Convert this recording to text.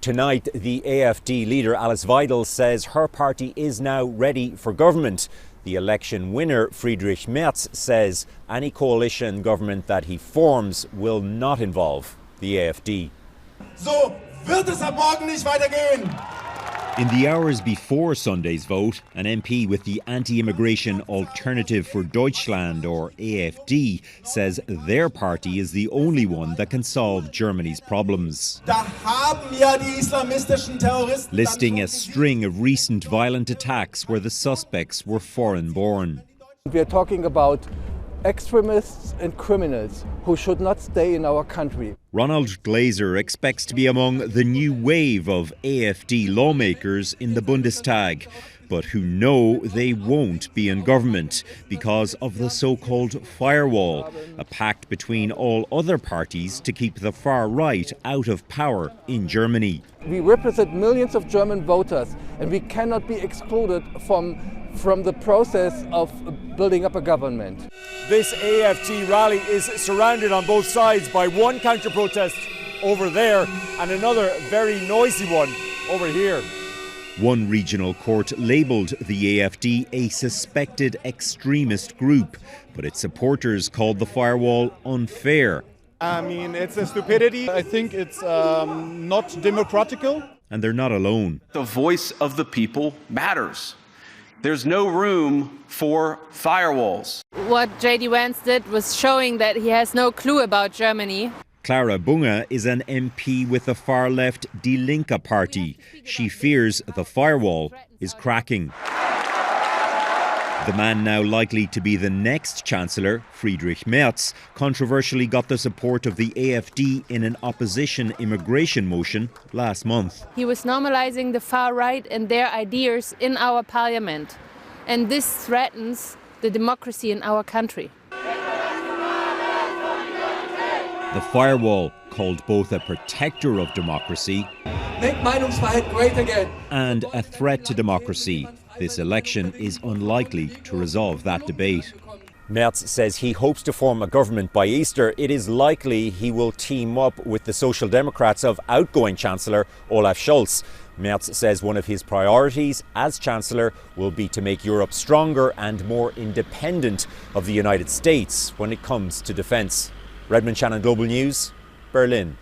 tonight, the AfD leader Alice Weidel says her party is now ready for government. The election winner, Friedrich Merz, says any coalition government that he forms will not involve the AfD. So wird es ab morgen nicht weitergehen. In the hours before Sunday's vote, an MP with the Anti-Immigration Alternative for Deutschland, or AfD, says their party is the only one that can solve Germany's problems. Da haben ja die islamistischen Terroristen listing a string of recent violent attacks where the suspects were foreign-born. We are talking about extremists and criminals who should not stay in our country. Ronald Glaser expects to be among the new wave of AfD lawmakers in the Bundestag, but who know they won't be in government because of the so-called firewall, a pact between all other parties to keep the far right out of power in Germany. We represent millions of German voters, and we cannot be excluded from the process of building up a government. This AfD rally is surrounded on both sides by one counter-protest over there and another very noisy one over here. One regional court labelled the AfD a suspected extremist group, but its supporters called the firewall unfair. I mean, it's a stupidity. I think it's not democratical. And they're not alone. The voice of the people matters. There's no room for firewalls. What J.D. Vance did was showing that he has no clue about Germany. Clara Bunge is an MP with the far-left Die Linke party. She fears the firewall is cracking. The man now likely to be the next chancellor, Friedrich Merz, controversially got the support of the AfD in an opposition immigration motion last month. He was normalizing the far right and their ideas in our parliament. And this threatens the democracy in our country. The firewall, called both a protector of democracy Make Meinungsfreiheit great again. and a threat to democracy. This election is unlikely to resolve that debate. Merz says he hopes to form a government by Easter. It is likely he will team up with the Social Democrats of outgoing Chancellor Olaf Scholz. Merz says one of his priorities as Chancellor will be to make Europe stronger and more independent of the United States when it comes to defence. Redmond Shannon, Global News, Berlin.